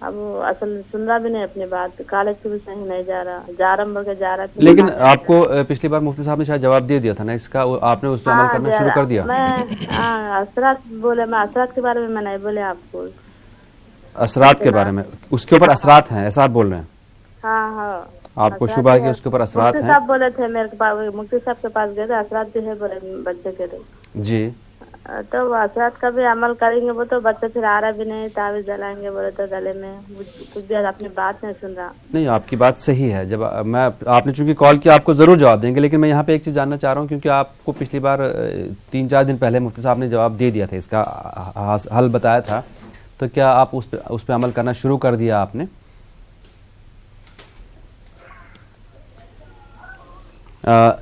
اب وہ اصل سن رہا بھی نہیں اپنی بات, کالج کو بھی صحیح نہیں جا رہا بول کے جا رہا. لیکن آپ کو پچھلی بار مفتی صاحب نے شاید جواب دے دیا تھا نا اس کا, آپ نے اس پہ عمل کرنا شروع کر دیا. میں اثرات بولے, میں اثرات کے بارے میں نہیں بولے آپ کو. اثرات کے بارے میں, اس کے اوپر اثرات ہیں ایسا آپ بول رہے ہیں؟ ہاں آپ کو شبہ ہے کہ اس کے اوپر اثرات مفتی ہیں؟ صاحب بولے تھے میرے پاس, مفتی صاحب کے پاس گئے تھے, اثرات بھی ہے بولے بچے کے لیے. جی تو وہ اثرات کا بھی عمل کریں گے, وہ تو بچے پھر آ رہا بھی نہیں, تعویذ جلائیں گے بولے تو گلے میں, کچھ بھی اپنی بات نہیں سن رہا. نہیں, آپ کی بات صحیح ہے. جب آپ نے چونکہ کال کیا آپ کو ضرور جواب دیں گے, لیکن میں یہاں پہ ایک چیز جاننا چاہ رہا ہوں, کیونکہ آپ کو پچھلی بار 3-4 دن پہلے مفتی صاحب نے جواب دے دیا تھا, اس کا حل بتایا تھا, تو کیا آپ اس پہ عمل کرنا شروع کر دیا آپ نے؟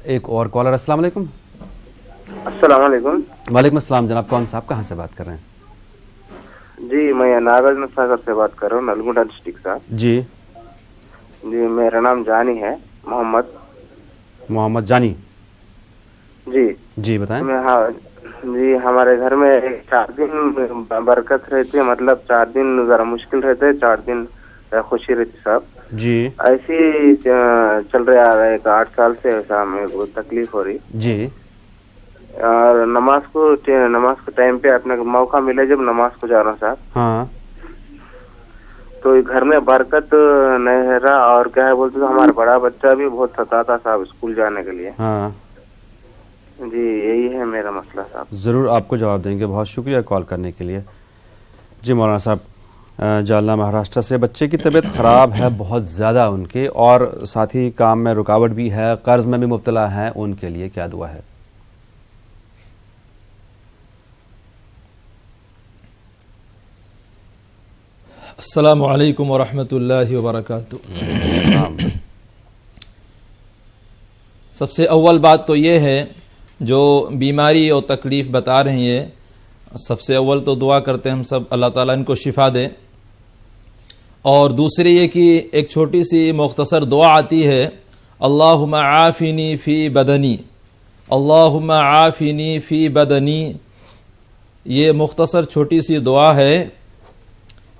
ایک اور کالر. السلام علیکم. السلام علیکم. وعلیکم السلام جناب, کون صاحب کہاں سے بات کر رہے ہیں؟ جی میں ناگرجن ساگر سے بات کر رہا ہوں, نلگونڈا ڈسٹرکٹ سے. جی جی میرا نام جانی ہے, محمد جانی. جی بتائیں. جی ہمارے گھر میں 4 دن برکت رہتی ہے, مطلب 4 دن ذرا مشکل رہتے, 4 دن خوشی رہتی صاحب. جی ایسی چل رہا ہے, ایک 8 سال سے ایسا ہمیں کو تکلیف ہو رہی. جی اور نماز کو ٹائم پہ اپنا موقع ملے جب نماز کو جا رہا ہوں صاحب, ہاں, تو گھر میں برکت نہیں ہے رہا. اور کیا ہے بولتے تو ہمارا بڑا بچہ بھی بہت ستاتا صاحب اسکول جانے کے لیے. ہاں جی یہی ہے میرا مسئلہ صاحب. ضرور آپ کو جواب دیں گے, بہت شکریہ کال کرنے کے لیے. جی مولانا صاحب, جالنا مہاراشٹر سے, بچے کی طبیعت خراب ہے بہت زیادہ ان کے, اور ساتھ ہی کام میں رکاوٹ بھی ہے, قرض میں بھی مبتلا ہیں, ان کے لیے کیا دعا ہے؟ السلام علیکم ورحمۃ اللہ وبرکاتہ. سب سے اول بات تو یہ ہے, جو بیماری اور تکلیف بتا رہی ہے, سب سے اول تو دعا کرتے ہیں ہم سب اللہ تعالیٰ ان کو شفا دے. اور دوسری یہ کہ ایک چھوٹی سی مختصر دعا آتی ہے, اللہم عافنی فی بدنی, اللہم عافنی فی بدنی. یہ مختصر چھوٹی سی دعا ہے,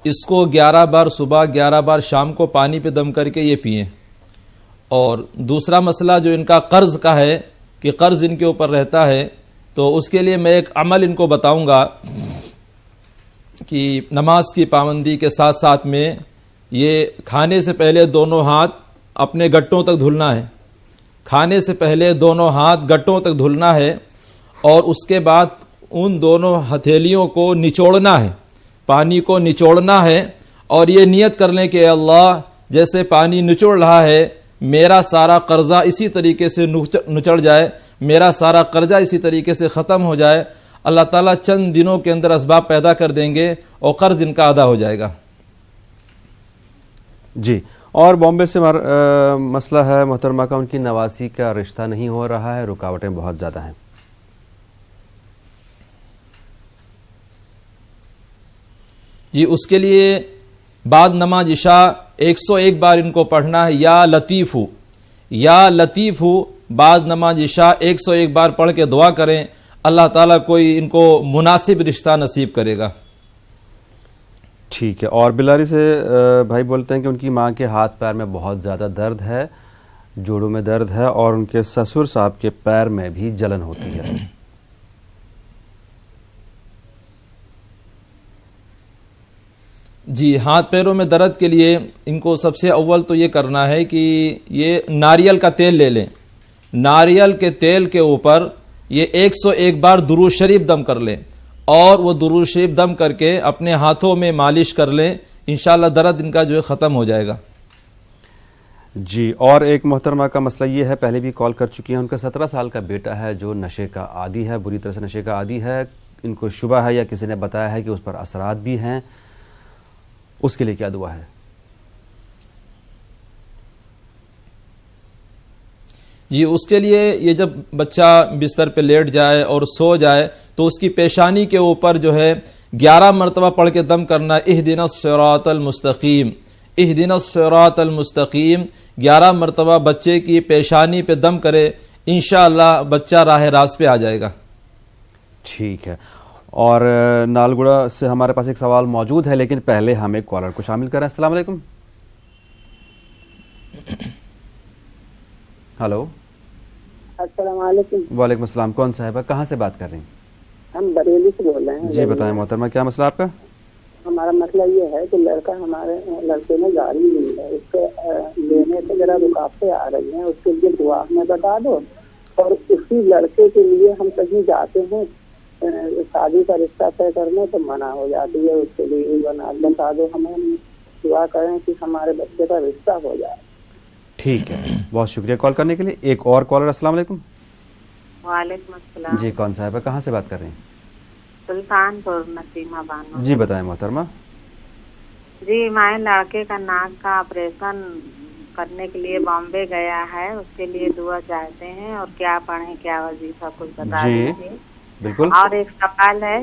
اس کو 11 بار صبح 11 بار شام کو پانی پہ دم کر کے یہ پئیں. اور دوسرا مسئلہ جو ان کا قرض کا ہے, کہ قرض ان کے اوپر رہتا ہے, تو اس کے لیے میں ایک عمل ان کو بتاؤں گا کہ نماز کی پابندی کے ساتھ ساتھ میں یہ کھانے سے پہلے دونوں ہاتھ اپنے گٹوں تک دھلنا ہے. کھانے سے پہلے دونوں ہاتھ گٹوں تک دھلنا ہے, اور اس کے بعد ان دونوں ہتھیلیوں کو نچوڑنا ہے, پانی کو نچوڑنا ہے, اور یہ نیت کرنے کہ اللہ جیسے پانی نچوڑ رہا ہے, میرا سارا قرضہ اسی طریقے سے نچڑ جائے, میرا سارا قرضہ اسی طریقے سے ختم ہو جائے. اللہ تعالیٰ چند دنوں کے اندر اسباب پیدا کر دیں گے اور قرض ان کا ادا ہو جائے گا. جی, اور بامبے سے مسئلہ ہے محترمہ کا, ان کی نواسی کا رشتہ نہیں ہو رہا ہے, رکاوٹیں بہت زیادہ ہیں. جی اس کے لیے بعد نماز عشاء 101 بار ان کو پڑھنا ہے, یا لطیف ہو, یا لطیف ہو, بعد نماز عشاء 101 بار پڑھ کے دعا کریں, اللہ تعالیٰ کوئی ان کو مناسب رشتہ نصیب کرے گا. ٹھیک ہے. اور بلاری سے بھائی بولتے ہیں کہ ان کی ماں کے ہاتھ پیر میں بہت زیادہ درد ہے, جوڑوں میں درد ہے, اور ان کے سسر صاحب کے پیر میں بھی جلن ہوتی ہے. جی ہاتھ پیروں میں درد کے لیے ان کو سب سے اول تو یہ کرنا ہے کہ یہ ناریل کا تیل لے لیں, ناریل کے تیل کے اوپر یہ 101 بار درود شریف دم کر لیں, اور وہ درود شریف دم کر کے اپنے ہاتھوں میں مالش کر لیں, انشاءاللہ درد ان کا جو ہے ختم ہو جائے گا. جی, اور ایک محترمہ کا مسئلہ یہ ہے, پہلے بھی کال کر چکی ہیں, ان کا 17 سال کا بیٹا ہے جو نشے کا عادی ہے, بری طرح سے نشے کا عادی ہے. ان کو شبہ ہے یا کسی نے بتایا ہے کہ اس پر اثرات بھی ہیں, اس کے لیے کیا دعا ہے؟ جی اس کے لیے یہ جب بچہ بستر پہ لیٹ جائے اور سو جائے تو اس کی پیشانی کے اوپر جو ہے 11 مرتبہ پڑھ کے دم کرنا, اہدنا الصراط المستقیم, اہدنا الصراط المستقیم. 11 مرتبہ بچے کی پیشانی پہ دم کرے, انشاءاللہ بچہ راہ راست پہ آ جائے گا. ٹھیک ہے. اور نالگڑا سے ہمارے پاس ایک سوال موجود ہے، لیکن پہلے ہم ایک کالر کو شامل کریں. السلام علیکم. ہلو. السلام علیکم. وعلیکم السلام. کون صاحبہ کہاں سے بات کر رہی ہیں؟ ہم بریلی سے بول رہے ہیں. جی بتائیں محترمہ، کیا مسئلہ آپ کا؟ ہمارا مسئلہ یہ ہے کہ ہمارے لڑکے نے گاڑی لی ہے، اس کے لینے سے ذرا رکاوٹیں آ رہی ہیں، اس کے لیے دعا میں بتا دو. اور اسی لڑکے کے لیے ہم کہیں جاتے ہیں شادی کا رشتہ طے کرنے تو منع ہو جاتی ہے، اس کے لیے بتا دو، ہمیں دعا کریں کہ ہمارے بچے کا رشتہ ہو جائے. ٹھیک ہے، بہت شکریہ کال کرنے کے لیے. ایک اور کالر. السلام علیکم. وعلیکم السلام. جی کون صاحبہ کہاں سے بات کر رہی ہیں؟ سلطان پور نسیمہ بانو. جی بتائیں محترمہ. جی ہمارے لڑکے کا ناک کا آپریشن کرنے کے لیے بامبے گیا ہے، اس کے لیے دعا چاہتے ہیں اور کیا پڑھیں کیا وظیفہ کچھ بتا دیجیے. بالکل. اور ایک سوال ہے،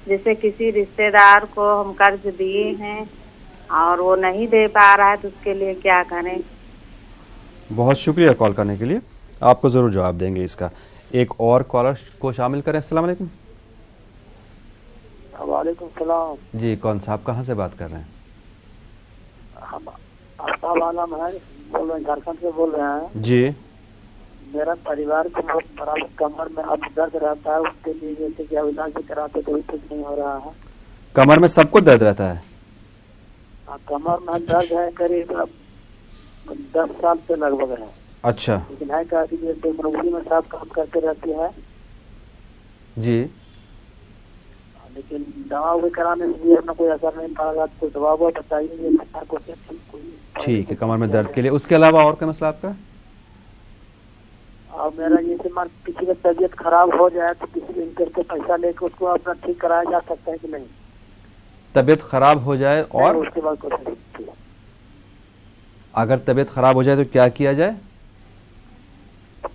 جیسے کسی رشتے دار کو ہم قرض دیے ہیں اور وہ نہیں دے پا رہا ہے تو اس کے لیے کیا کریں؟ بہت شکریہ کال کرنے کے لیے، آپ کو ضرور جواب دیں گے اس کا. ایک اور کالر کو شامل کریں. السلام علیکم. وعلیکم السلام. جی کون صاحب کہاں سے بات کر رہے ہیں؟ آفتاب عالم ہے، بول رہے ہیں جھارکھنڈ سے بول رہے ہیں. جی. میرا پریوار کو بہت بڑا کمر میں اب درد رہتا ہے، اس کے لیے جیسے کہ علاج بھی کراتے کوئی ٹھیک نہیں ہو رہا ہے. کمر میں سب کو درد رہتا ہے؟ کمر میں درد ہے قریب 10 سال سے لگ بھگ ہے. اچھا. لیکن ہے کہ جیسے منوی میں صاحب کام کرتے رہتی ہے. جی. لیکن دوا بھی کرانے سے بھی اپنا کوئی اثر نہیں پڑا. کوئی دوا وہ بتائیے. ٹھیک ہے، کمر میں درد کے لیے. اس کے علاوہ اور کیا مسئلہ آپ کا؟ اور میرا یہ کسی کا طبیعت خراب ہو جائے تو کسی انٹر سے پیسہ لے کے اس کو اپنا ٹھیک کرایا جا سکتا ہے کہ نہیں؟ طبیعت خراب ہو جائے اور اس کے بعد کوشش. اگر طبیعت خراب ہو جائے تو کیا کیا جائے؟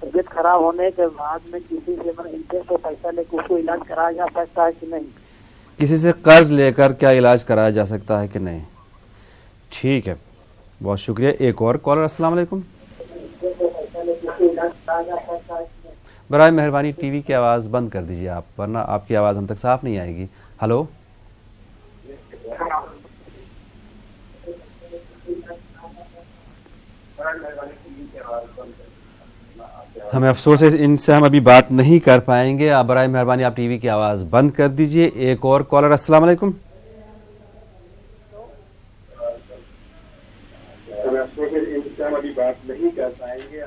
طبیعت خراب ہونے کے بعد میں کسی سے انٹر سے پیسہ لے کے اس کو علاج کرایا جا سکتا ہے کہ نہیں؟ کسی سے قرض لے کر کیا علاج کرایا جا سکتا ہے کہ نہیں؟ ٹھیک ہے، بہت شکریہ. ایک اور کالر. السلام علیکم. برائے مہربانی ٹی وی کی آواز بند کر دیجیے آپ، ورنہ آپ کی آواز ہم تک صاف نہیں آئے گی. ہلو. ہمیں افسوس ہے ان سے ہم ابھی بات نہیں کر پائیں گے. آپ برائے مہربانی آپ ٹی وی کی آواز بند کر دیجیے. ایک اور کالر. السلام علیکم.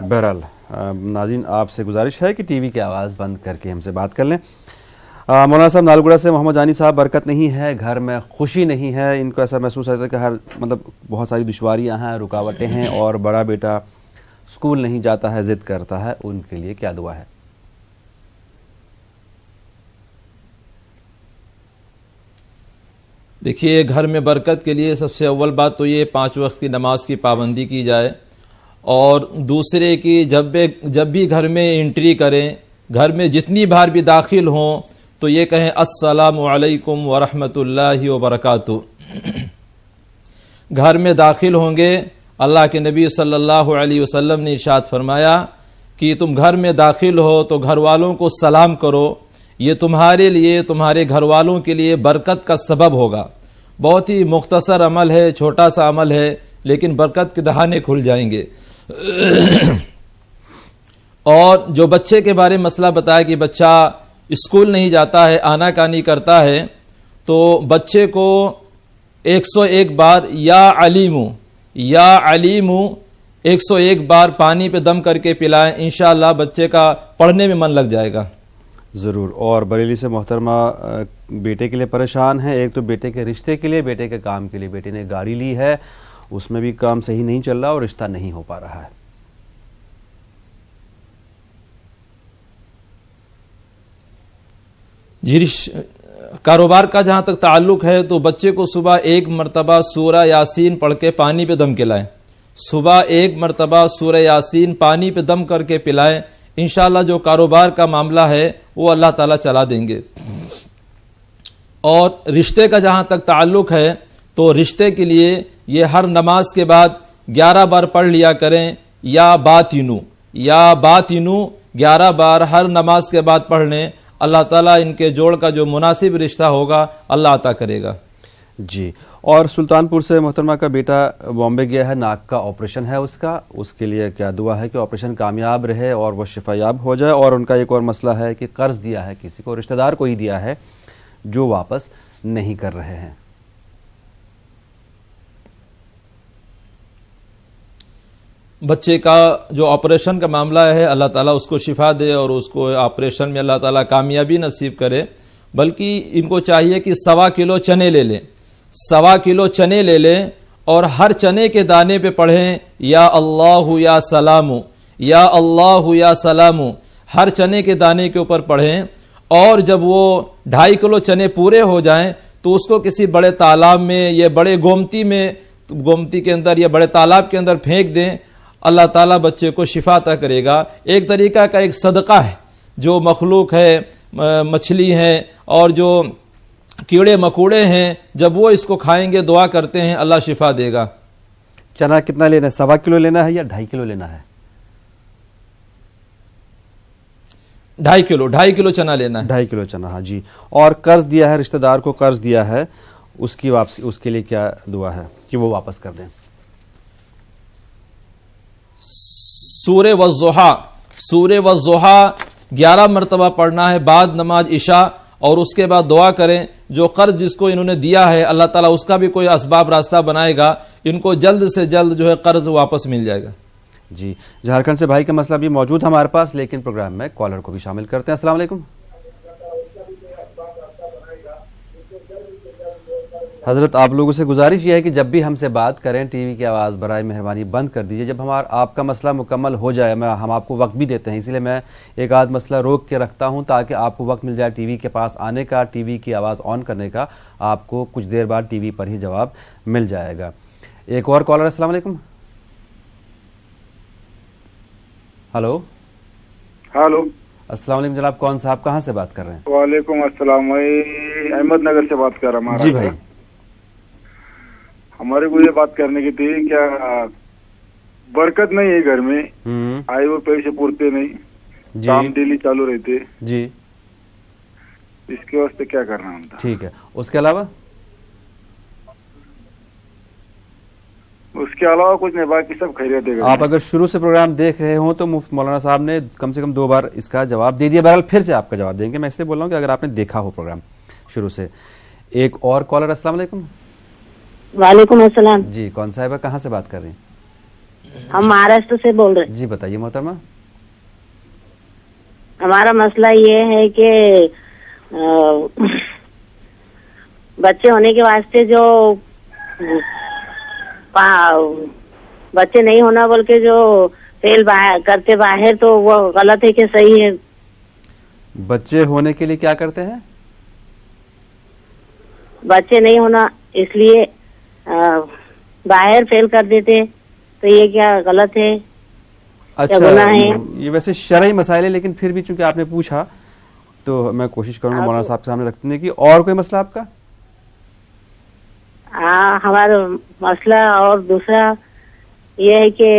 بہرحال ناظرین آپ سے گزارش ہے کہ ٹی وی کی آواز بند کر کے ہم سے بات کر لیں. مولانا صاحب نالگڑا سے محمد جانی صاحب، برکت نہیں ہے گھر میں، خوشی نہیں ہے. ان کو ایسا محسوس ہوتا ہے کہ بہت ساری دشواریاں ہیں، رکاوٹیں ہیں، اور بڑا بیٹا اسکول نہیں جاتا ہے، ضد کرتا ہے. ان کے لیے کیا دعا ہے؟ دیکھیے گھر میں برکت کے لیے سب سے اول بات تو یہ 5 وقت کی نماز کی پابندی کی جائے، اور دوسرے کی جب بھی گھر میں انٹری کریں، گھر میں جتنی بار بھی داخل ہوں تو یہ کہیں السلام علیکم ورحمۃ اللہ وبرکاتہ. گھر میں داخل ہوں گے، اللہ کے نبی صلی اللہ علیہ وسلم نے ارشاد فرمایا کہ تم گھر میں داخل ہو تو گھر والوں کو سلام کرو، یہ تمہارے لیے، تمہارے گھر والوں کے لیے برکت کا سبب ہوگا. بہت ہی مختصر عمل ہے، چھوٹا سا عمل ہے، لیکن برکت کے دہانے کھل جائیں گے. اور جو بچے کے بارے میں مسئلہ بتایا کہ بچہ اسکول نہیں جاتا ہے، آنا کانی کرتا ہے، تو بچے کو 101 بار یا علیمو 101 بار پانی پہ دم کر کے پلائیں، انشاءاللہ بچے کا پڑھنے میں من لگ جائے گا. ضرور. اور بریلی سے محترمہ بیٹے کے لیے پریشان ہیں. ایک تو بیٹے کے رشتے کے لیے، بیٹے کے کام کے لیے. بیٹے نے گاڑی لی ہے، اس میں بھی کام صحیح نہیں چل رہا اور رشتہ نہیں ہو پا رہا ہے. جی کاروبار کا جہاں تک تعلق ہے تو بچے کو صبح 1 مرتبہ سورہ یاسین پڑھ کے پانی پہ دم کھلائیں. صبح 1 مرتبہ سورہ یاسین پانی پہ دم کر کے پلائیں. انشاءاللہ جو کاروبار کا معاملہ ہے وہ اللہ تعالیٰ چلا دیں گے. اور رشتے کا جہاں تک تعلق ہے تو رشتے کے لیے یہ ہر نماز کے بعد 11 بار پڑھ لیا کریں، یا بات 11 بار ہر نماز کے بعد پڑھ لیں. اللہ تعالیٰ ان کے جوڑ کا جو مناسب رشتہ ہوگا اللہ عطا کرے گا. جی. اور سلطان پور سے محترمہ کا بیٹا بامبے گیا ہے, ناک کا آپریشن ہے اس کے لیے کیا دعا ہے کہ آپریشن کامیاب رہے اور وہ شفا یاب ہو جائے. اور ان کا ایک اور مسئلہ ہے کہ قرض دیا ہے کسی کو, رشتہ دار کو ہی دیا ہے, جو واپس نہیں کر رہے ہیں. بچے کا جو آپریشن کا معاملہ ہے اللہ تعالیٰ اس کو شفا دے اور اس کو آپریشن میں اللہ تعالیٰ کامیابی نصیب کرے. بلکہ ان کو چاہیے کہ 1.25 کلو چنے لے لیں, 1.25 کلو چنے لے لیں اور ہر چنے کے دانے پہ پڑھیں یا اللہ یا سلام, یا اللہ یا سلام, ہر چنے کے دانے کے اوپر پڑھیں. اور جب وہ 2.5 کلو چنے پورے ہو جائیں تو اس کو کسی بڑے تالاب میں یا بڑے گومتی کے اندر یا بڑے تالاب کے اندر پھینک دیں. اللہ تعالیٰ بچے کو شفا عطا کرے گا. ایک طریقہ کا ایک صدقہ ہے, جو مخلوق ہے, مچھلی ہے اور جو کیڑے مکوڑے ہیں, جب وہ اس کو کھائیں گے دعا کرتے ہیں اللہ شفا دے گا. چنا کتنا لینا ہے, 1.25 کلو لینا ہے یا 2.5 کلو لینا ہے؟ 2.5 کلو چنا لینا ہے. 2.5 کلو چنا, ہاں جی. اور قرض دیا ہے, رشتہ دار کو قرض دیا ہے, اس کی واپسی, اس کے لیے کیا دعا ہے کہ وہ واپس کر دیں؟ سورہ والضحیٰ 11 مرتبہ پڑھنا ہے بعد نماز عشاء, اور اس کے بعد دعا کریں جو قرض جس کو انہوں نے دیا ہے اللہ تعالیٰ اس کا بھی کوئی اسباب راستہ بنائے گا, ان کو جلد سے جلد جو ہے قرض واپس مل جائے گا. جی. جھارکھنڈ سے بھائی کا مسئلہ بھی موجود ہے ہمارے پاس, لیکن پروگرام میں کالر کو بھی شامل کرتے ہیں. السلام علیکم حضرت. آپ لوگوں سے گزارش یہ ہے کہ جب بھی ہم سے بات کریں ٹی وی کی آواز برائے مہربانی بند کر دیجئے. جب آپ کا مسئلہ مکمل ہو جائے, ہم آپ کو وقت بھی دیتے ہیں, اسی لیے میں ایک آدھ مسئلہ روک کے رکھتا ہوں تاکہ آپ کو وقت مل جائے ٹی وی کے پاس آنے کا, ٹی وی کی آواز آن کرنے کا. آپ کو کچھ دیر بعد ٹی وی پر ہی جواب مل جائے گا. ایک اور کالر. السلام علیکم. ہلو. السلام علیکم جناب, کون صاحب کہاں سے بات کر رہے ہیں؟ وعلیکم السلام, میں احمد نگر سے بات کر رہا ہوں. جی بھائی. ہمارے کو یہ بات کرنے کی تھی, کیا برکت نہیں ہے گھر میں, آئے وہ پیسے پورتے نہیں, کام ڈیلی چالو رہتے جی, اس کے واسطے کیا کرنا ہوتا؟ ٹھیک ہے. اس کے علاوہ کچھ نہیں, باقی سب خیریت ہے. آپ اگر شروع سے پروگرام دیکھ رہے ہوں تو مفتی مولانا صاحب نے کم سے کم 2 بار اس کا جواب دے دیا. بہرحال پھر سے آپ کا جواب دیں گے. میں اس لیے بول رہا ہوں کہ اگر آپ نے دیکھا ہو پروگرام شروع سے. ایک اور کالر. السلام علیکم. وعلیکم السلام. جی, کون صاحبہ کہاں سے بات کر رہی ہیں؟ ہم مہاراشٹر سے بول رہے ہیں. جی بتائیے محترمہ. ہمارا مسئلہ یہ ہے کہ بچے ہونے کے واسطے جو بچے نہیں ہونا بول کے جو فیل کرتے باہر, تو وہ غلط ہے کہ صحیح ہے؟ بچے ہونے کے لیے کیا کرتے ہیں؟ بچے نہیں ہونا اس لیے باہر فیل کر دیتے, تو یہ کیا غلط ہے؟ اچھا, گناہ ہے؟ یہ ویسے شرعی مسائل ہے, لیکن پھر بھی چونکہ آپ نے پوچھا تو میں کوشش کروں گا مولانا صاحب کے سامنے رکھنے کی. اور کوئی مسئلہ آپ کا؟ ہمارا مسئلہ اور دوسرا یہ ہے کہ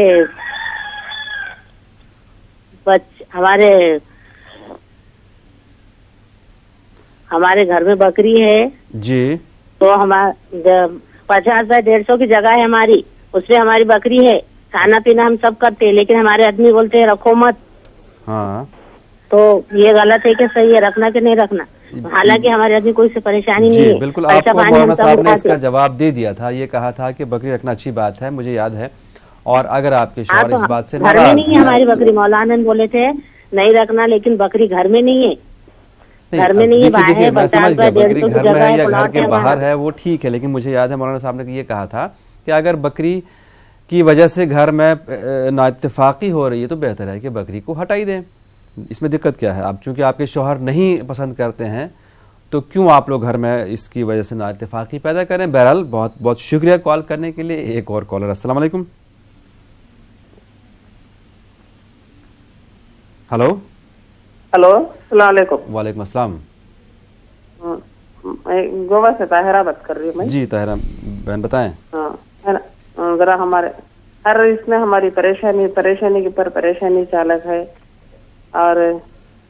ہمارے گھر میں بکری ہے جی, تو 50 بائی 150 کی جگہ ہے ہماری, اس میں ہماری بکری ہے. کھانا پینا ہم سب کرتے ہیں, لیکن ہمارے آدمی بولتے ہیں رکھو مت. ہاں, تو یہ غلط ہے کہ صحیح ہے رکھنا کہ نہیں رکھنا؟ حالانکہ ہمارے آدمی کوئی سے پریشانی نہیں ہے. جی بالکل, آپ کو مولانا صاحب نے اس کا جواب دے دیا تھا. یہ کہا تھا کہ بکری رکھنا اچھی بات ہے, مجھے یاد ہے. اور اگر آپ کے شوہر اس بات سے گھر میں نہیں ہے ہماری بکری, مولانا نے بولے تھے نہیں رکھنا, لیکن بکری گھر میں نہیں ہے. گھر میں نہیں ہے, باہر. بکری گھر میں ہے یا گھر کے باہر ہے وہ ٹھیک ہے, لیکن مجھے یاد ہے مولانا صاحب نے یہ کہا تھا کہ اگر بکری کی وجہ سے گھر میں نااتفاقی ہو رہی ہے تو بہتر ہے کہ بکری کو ہٹائی دیں. اس میں دقت کیا ہے؟ اب چونکہ آپ کے شوہر نہیں پسند کرتے ہیں تو کیوں آپ لوگ گھر میں اس کی وجہ سے نااتفاقی پیدا کریں. بہرحال بہت بہت شکریہ کال کرنے کے لیے. ایک اور کالر. السلام علیکم. ہلو. السلام علیکم. وعلیکم السلام. گوا سے طاہرہ بات کر رہی ہوں. جی طاہرہ بہن بتائیں. ذرا ہمارے ہر اس میں ہماری پریشانی کے پر پریشانی چالک ہے, اور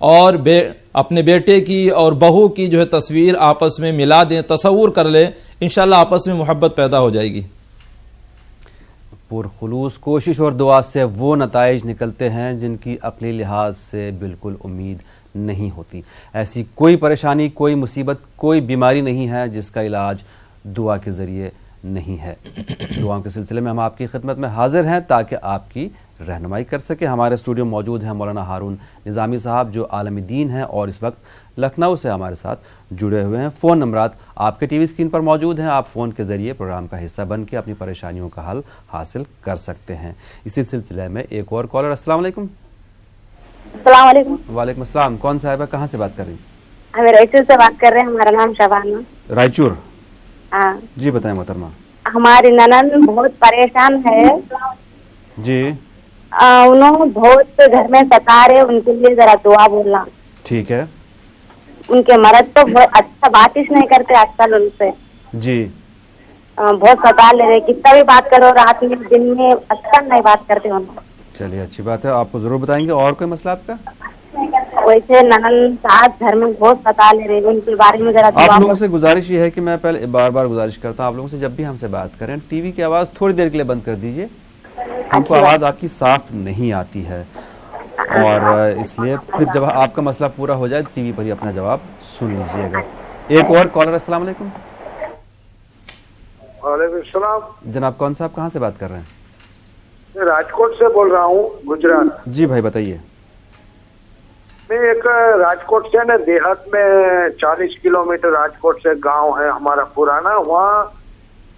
اور اپنے بیٹے کی اور بہو کی جو ہے تصویر آپس میں ملا دیں, تصور کر لیں, انشاءاللہ آپس میں محبت پیدا ہو جائے گی. پرخلوص کوشش اور دعا سے وہ نتائج نکلتے ہیں جن کی عقلی لحاظ سے بالکل امید نہیں ہوتی. ایسی کوئی پریشانی, کوئی مصیبت, کوئی بیماری نہیں ہے جس کا علاج دعا کے ذریعے نہیں ہے. دعاؤں کے سلسلے میں ہم آپ کی خدمت میں حاضر ہیں تاکہ آپ کی رہنمائی کر سکیں. ہمارے اسٹوڈیو میں موجود ہیں مولانا ہارون نظامی صاحب جو عالم دین ہیں اور اس وقت لکھنؤ سے ہمارے ساتھ جڑے ہوئے ہیں. فون نمبرات آپ کے ٹی وی اسکرین پر موجود ہیں. آپ فون کے ذریعے پروگرام کا حصہ بن کے اپنی پریشانیوں کا حل حاصل کر سکتے ہیں. اسی سلسلے میں ایک اور کالر. السلام علیکم. السلام علیکم. وعلیکم السلام. کون صاحبہ, کہاں سے بات کر رہی ہیں؟ ہم رائچور سے بات کر رہے ہیں. ہمارا نام شبانہ. رائچور. ہاں جی بتائیں محترمہ. ہماری ننند بہت پریشان ہے جی. انہوں بہت گھر میں ستا رہے, ان کے لیے ذرا دعا بولنا. ٹھیک ہے. ان کے مرد تو اچھا بات ہی نہیں کرتے آج کل ان سے. جی. بہت ستا لے رہے, کتنا بھی بات کرو رات میں دن میں اچھا نہیں بات کرتے ان. چلیے اچھی بات ہے, آپ کو ضرور بتائیں گے. اور کوئی مسئلہ آپ کا؟ ویسے ننند ساتھ گھر میں بہت ستا لے رہے, ان کے بارے میں ذرا آپ لوگوں سے گزارش یہ ہے کہ میں پہلے بار بار گزارش کرتا ہوں آپ لوگوں سے, جب بھی ہم سے بات کریں ٹی وی کی آواز تھوڑی دیر کے لیے بند کر دیجئے. ہم کو آواز آپ کی صاف نہیں آتی ہے, اور اس لیے پھر جب آپ کا مسئلہ پورا ہو جائے ٹی وی پر ہی اپنا جواب سن لیجئے گا. ایک اور کالر. السلام علیکم. وعلیکم السلام. جناب کون صاحب, کہاں سے بات کر رہے ہیں؟ میں راجکوٹ سے بول رہا ہوں, گجرات. جی بھائی بتائیے. میں ایک راجکوٹ سے نا دیہات میں 40 کلومیٹر راجکوٹ سے گاؤں ہے ہمارا پرانا, وہاں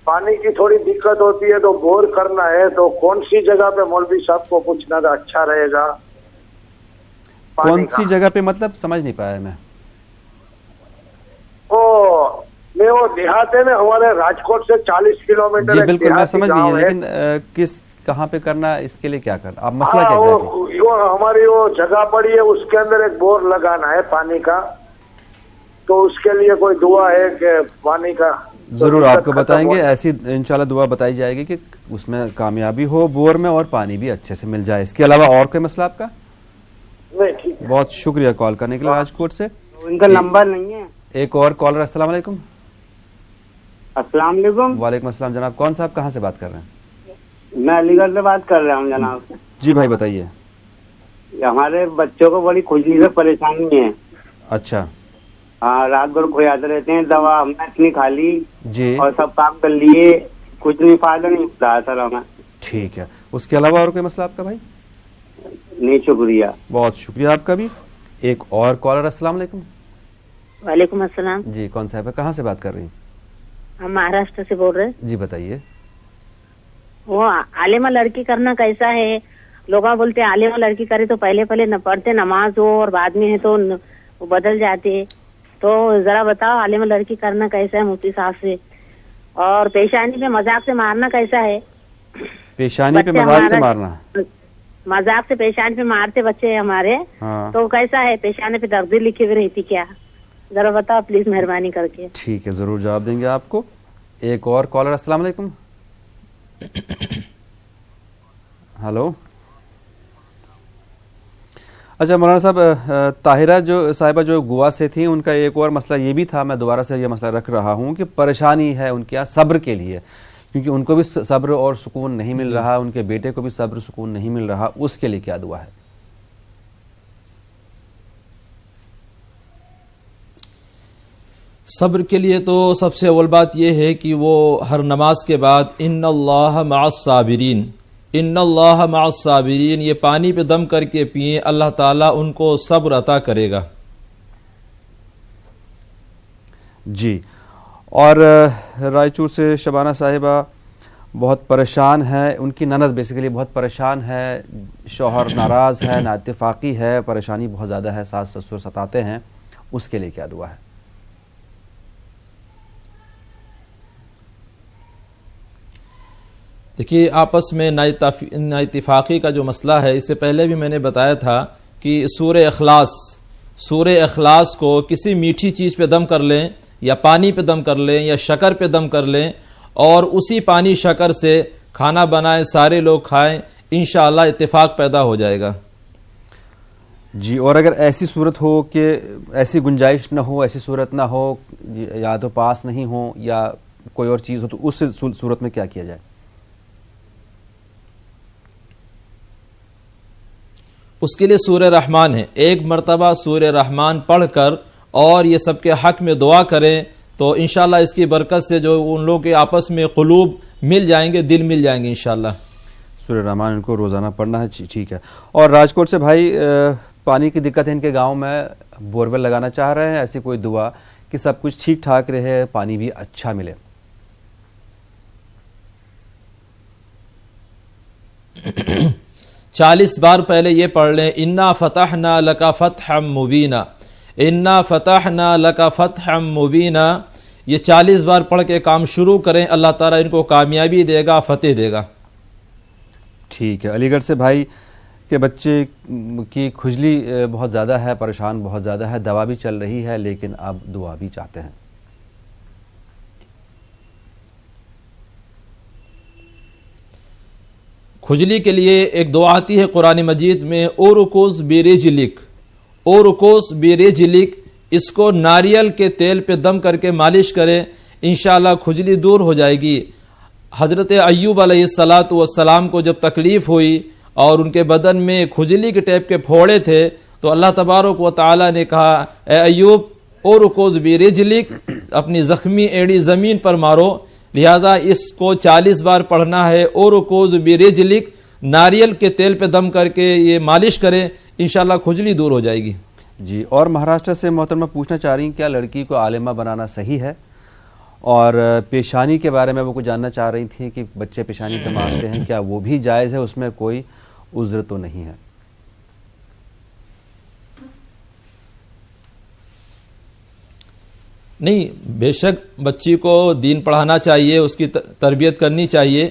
پانی کی تھوڑی دقت ہوتی ہے تو بور کرنا ہے, تو کون سی جگہ پہ مولوی صاحب کو پوچھنا تھا اچھا رہے گا؟ کون سی جگہ پہ مطلب سمجھ نہیں پایا میں. وہ دیہات ہے نا ہمارے راجکوٹ سے 40 کلومیٹر. جی بالکل میں سمجھ گئی, لیکن کس کہاں پہ کرنا ہے, اس کے لیے کیا کرنا, آپ مسئلہ کیا ایگزیکٹلی؟ ہماری وہ جگہ پڑی ہے, اس کے اندر ایک بور لگانا ہے پانی کا, تو اس کے لیے کوئی دعا ہے کہ پانی کا. ضرور آپ کو بتائیں گے, ایسی انشاءاللہ دعا بتائی جائے گی کہ اس میں کامیابی ہو بور میں اور پانی بھی اچھے سے مل جائے. اس کے علاوہ اور کوئی مسئلہ آپ کا؟ نہیں. بہت شکریہ کال کرنے کے لیے راجکوٹ سے. ان کا نمبر نہیں ہے. ایک اور کالر. السلام علیکم. السلام علیکم. وعلیکم السلام. جناب کون صاحب, کہاں سے بات کر رہے ہیں؟ میں علی گڑھ سے بات کر رہا ہوں جناب. جی بھائی بتائیے. ہمارے بچوں کو بڑی خوشی سے پریشانی ہے. اچھا. ہاں رات بھر کھویاتے رہتے ہیں, دوا ہم نے اتنی کھا لی جی اور سب کام کر لیے, کچھ نہیں فائدہ نہیں ہوتا سر ہمیں. ٹھیک ہے. اس کے علاوہ اور کوئی مسئلہ آپ کا بھائی؟ نہیں. شکریہ. بہت شکریہ آپ کا بھی. ایک اور کالر. السلام علیکم. وعلیکم السلام. جی کون صاحب ہے, کہاں سے بات کر رہی ہیں؟ ہم مہاراشٹر سے بول رہے ہیں. جی بتائیے. وہ عالمہ لڑکی کرنا کیسا ہے؟ لوگ بولتے ہیں عالمہ لڑکی کرے تو پہلے نہ پڑھتے نماز ہو, اور بعد میں ہے تو وہ بدل جاتے. تو ذرا بتاؤ عالمہ لڑکی کرنا کیسا ہے مفتی صاحب سے؟ اور پیشانی پہ مذاق سے مارنا کیسا ہے؟ پیشانی پہ مذاق سے مارنا؟ مذاق سے پیشانی پہ مارتے بچے ہمارے, تو کیسا ہے؟ پیشانی پہ تقدیر لکھی ہوئی رہتی کیا؟ ذرا بتاؤ پلیز مہربانی کر کے. ٹھیک ہے ضرور جواب دیں گے آپ کو. ایک اور کالر. السلام علیکم. ہلو. اچھا مولانا صاحب, طاہرہ جو صاحبہ جو گوا سے تھیں, ان کا ایک اور مسئلہ یہ بھی تھا, میں دوبارہ سے یہ مسئلہ رکھ رہا ہوں کہ پریشانی ہے ان کے یہاں صبر کے لیے, کیونکہ ان کو بھی صبر اور سکون نہیں مل رہا, ان کے بیٹے کو بھی صبر سکون نہیں مل رہا. اس کے لیے کیا دعا ہے؟ صبر کے لیے تو سب سے اول بات یہ ہے کہ وہ ہر نماز کے بعد ان اللہ مع الصابرین, ان اللہ مع الصابرین یہ پانی پہ دم کر کے پئیں, اللہ تعالیٰ ان کو صبر عطا کرے گا. جی. اور رائچور سے شبانہ صاحبہ بہت پریشان ہے, ان کی نند بیسیکلی بہت پریشان ہے, شوہر ناراض ہے, نا اتفاقی ہے, پریشانی بہت زیادہ ہے, ساس سسر ستاتے ہیں. اس کے لیے کیا دعا ہے؟ دیکھیے آپس میں نا اتفاقی کا جو مسئلہ ہے, اس سے پہلے بھی میں نے بتایا تھا کہ سورہ اخلاص کو کسی میٹھی چیز پہ دم کر لیں, یا پانی پہ دم کر لیں, یا شکر پہ دم کر لیں, اور اسی پانی شکر سے کھانا بنائیں, سارے لوگ کھائیں, انشاءاللہ اتفاق پیدا ہو جائے گا. جی. اور اگر ایسی صورت ہو کہ ایسی گنجائش نہ ہو, ایسی صورت نہ ہو, یا تو پاس نہیں ہو یا کوئی اور چیز ہو, تو اس صورت میں کیا کیا جائے؟ اس کے لیے سورہ رحمان ہے. ایک مرتبہ سورہ رحمان پڑھ کر اور یہ سب کے حق میں دعا کریں تو انشاءاللہ اس کی برکت سے جو ان لوگوں کے آپس میں قلوب مل جائیں گے, دل مل جائیں گے انشاءاللہ. سورہ رحمان ان کو روزانہ پڑھنا ہے. ٹھیک ہے. اور راجکوٹ سے بھائی پانی کی دقت ہے ان کے گاؤں میں, بورول لگانا چاہ رہے ہیں, ایسی کوئی دعا کہ سب کچھ ٹھیک ٹھاک رہے, پانی بھی اچھا ملے. 40 بار پہلے یہ پڑھ لیں, انا فتحنا لک فتحا مبینا, انا فتحنا لک فتحا مبینا. یہ 40 بار پڑھ کے کام شروع کریں, اللہ تعالیٰ ان کو کامیابی دے گا, فتح دے گا. ٹھیک ہے. علی گڑھ سے بھائی کہ بچے کی کھجلی بہت زیادہ ہے, پریشان بہت زیادہ ہے, دوا بھی چل رہی ہے لیکن اب دعا بھی چاہتے ہیں. کھجلی کے لیے ایک دعا آتی ہے قرآن مجید میں, اورکوز برجلک, اورکوز برجلک. اس کو ناریل کے تیل پہ دم کر کے مالش کرے, انشاءاللہ کھجلی دور ہو جائے گی. حضرت ایوب علیہ السلام کو جب تکلیف ہوئی اور ان کے بدن میں کھجلی کے ٹائپ کے پھوڑے تھے تو اللہ تبارک و تعالی نے کہا, اے ایوب اورکوز برجلک, اپنی زخمی ایڑی زمین پر مارو. لہذا اس کو 40 بار پڑھنا ہے. اورکوز برجلک, ناریل کے تیل پہ دم کر کے یہ مالش کریں, انشاءاللہ کھجلی دور ہو جائے گی. جی. اور مہاراشٹر سے محترمہ پوچھنا چاہ رہی ہیں کیا لڑکی کو عالمہ بنانا صحیح ہے, اور پیشانی کے بارے میں وہ کچھ جاننا چاہ رہی تھیں کہ بچے پیشانی پہ مارتے ہیں, کیا وہ بھی جائز ہے, اس میں کوئی عذر تو نہیں ہے؟ نہیں, بے شک بچی کو دین پڑھانا چاہیے, اس کی تربیت کرنی چاہیے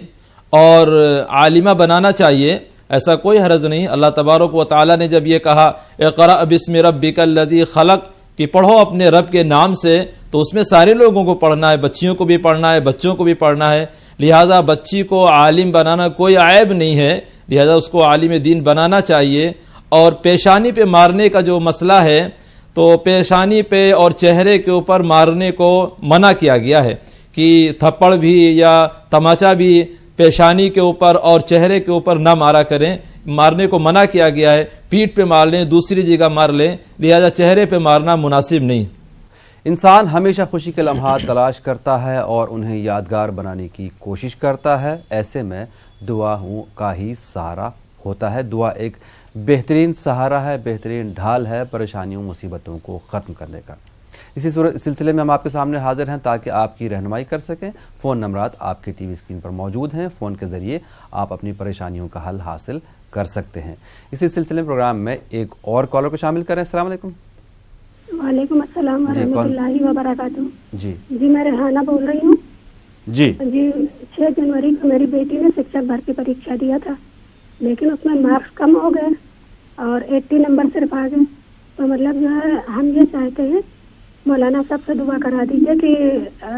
اور عالمہ بنانا چاہیے, ایسا کوئی حرج نہیں. اللہ تبارک و تعالی نے جب یہ کہا اقرأ بسم ربک الذی خلق, کہ پڑھو اپنے رب کے نام سے, تو اس میں سارے لوگوں کو پڑھنا ہے, بچیوں کو بھی پڑھنا ہے, بچوں کو بھی پڑھنا ہے. لہذا بچی کو عالم بنانا کوئی عیب نہیں ہے, لہذا اس کو عالم دین بنانا چاہیے. اور پیشانی پہ مارنے کا جو مسئلہ ہے تو پیشانی پہ اور چہرے کے اوپر مارنے کو منع کیا گیا ہے, کہ تھپڑ بھی یا تماچا بھی پیشانی کے اوپر اور چہرے کے اوپر نہ مارا کریں, مارنے کو منع کیا گیا ہے. پیٹھ پہ مار لیں, دوسری جگہ مار لیں, لہذا چہرے پہ مارنا مناسب نہیں. انسان ہمیشہ خوشی کے لمحات تلاش کرتا ہے اور انہیں یادگار بنانے کی کوشش کرتا ہے. ایسے میں دعا کا ہی سہارا ہوتا ہے. دعا ایک بہترین سہارا ہے, بہترین ڈھال ہے پریشانیوں مصیبتوں کو ختم کرنے کا. اسی سلسلے میں ہم آپ کے سامنے حاضر ہیں تاکہ آپ کی رہنمائی کر سکیں. فون نمبرات آپ کے ٹی وی اسکرین پر موجود ہیں, فون کے ذریعے آپ اپنی پریشانیوں کا حل حاصل کر سکتے ہیں. اسی سلسلے میں پروگرام میں ایک اور کالر کو شامل کریں. السلام علیکم. وعلیکم السلام ورحمۃ اللہ وبرکاتہ. جی میں ریحانہ بول رہی ہوں. جی 6 جنوری کو میری بیٹی نے شکشک بھرتی پریکشا دیا تھا, لیکن اس میں مارکس کم ہو گئے اور 80 نمبر صرف آ گئے. تو مطلب جو ہے ہم یہ چاہتے ہیں مولانا صاحب سے دعا کرا دیجیے کہ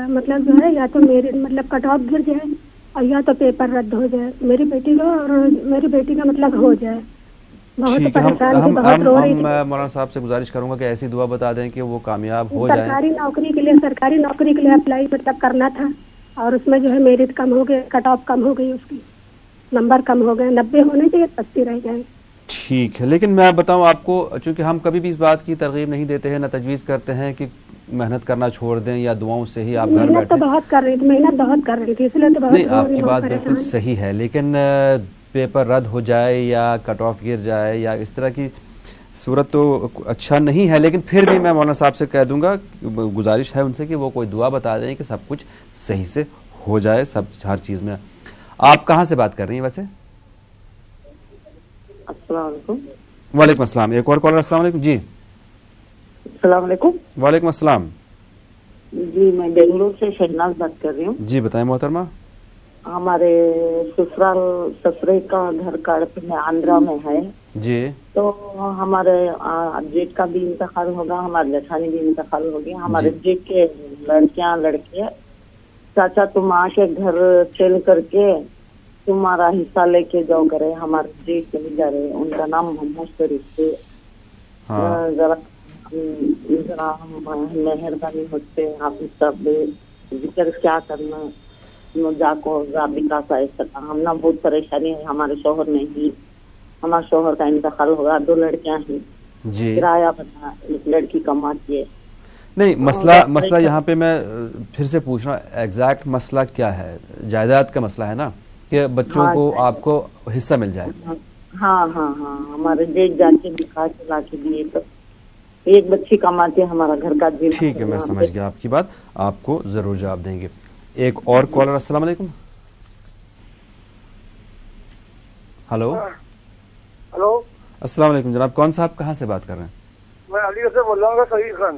مطلب جو ہے یا تو میری مطلب کٹ آف گر جائے اور یا تو پیپر رد ہو جائے میری بیٹی کو, اور میری بیٹی کا مطلب ہو جائے. ٹھیک ہے, ہم مولانا صاحب سے گزارش کروں گا کہ ایسی دعا بتا دیں کہ وہ کامیاب ہو جائیں. سرکاری نوکری کے لیے اپلائی مطلب کرنا تھا, اور اس میں جو ہے میرٹ کم ہو گئے, کٹ آف کم ہو گئی, اس کی نمبر کم ہو گئے, 90 ہونے چاہیے 80 رہ جائیں. ٹھیک ہے, لیکن میں بتاؤں آپ کو, چونکہ ہم کبھی بھی اس بات کی ترغیب نہیں دیتے ہیں, نہ تجویز کرتے ہیں کہ محنت کرنا چھوڑ دیں یا دعاؤں سے ہی آپ گھر بیٹھیں. محنت تو بہت کر رہی تھی, اس لیے تو بہت. نہیں, آپ کی بات بالکل صحیح ہے, لیکن پیپر رد ہو جائے یا کٹ آف گر جائے یا اس طرح کی صورت تو اچھا نہیں ہے. لیکن پھر بھی میں مولانا صاحب سے کہہ دوں گا, گزارش ہے ان سے کہ وہ کوئی دعا بتا دیں کہ سب کچھ صحیح سے ہو جائے, سب ہر چیز میں. آپ کہاں سے بات کر رہی ہیں ویسے؟ السلام علیکم. وعلیکم السلام. ایک اور کالر. السلام علیکم. جی السلام علیکم. وعلیکم السلام. جی میں بنگلور سے شہناز بات کر رہی ہوں. جی بتائیں محترمہ. ہمارے سسرے کا گھر کڑپ میں آندھرا میں ہے. جی تو ہمارے جیٹ کا بھی انتقال ہوگا, ہمارے جٹھانی بھی انتقال ہوگی. ہمارے جیٹ کے لڑکے چاچا تم آ کے گھر سیل کر کے تمہارا حصہ لے کے جاؤ کرے. ہمارے جیٹ چلے جا رہے, ان کا نام محمد شریف سے. ذرا مہربانی ہوتے آپ سب ذکر کیا کرنا جا کو وکاس ایسا ہم نا بہت پریشانی ہے. ہمارے شوہر نہیں, ہمارے شوہر کا انتقال ہوگا, 2 لڑکیاں ہیں جی کرایہ بنا, ایک لڑکی کماتی ہے. نہیں مسئلہ یہاں پہ میں پھر سے پوچھ رہا ہوں ایگزیکٹ مسئلہ کیا ہے؟ جائیداد کا مسئلہ ہے نا کہ بچوں کو آپ کو حصہ مل جائے. ہاں ہاں ہاں ہمارے دیکھ جا کے دکھا کے لا کے دیے تو ایک بچی کماتے ہیں, ہمارا گھر کا دن. ٹھیک ہے, میں سمجھ گیا آپ کی بات, آپ کو ضرور جواب دیں گے. ایک اور کالر. السلام علیکم. ہلو ہلو السلام علیکم جناب, کون صاحب کہاں سے بات کر رہے ہیں؟ میں علی گڑھ سے بول رہا ہوں سعید خان.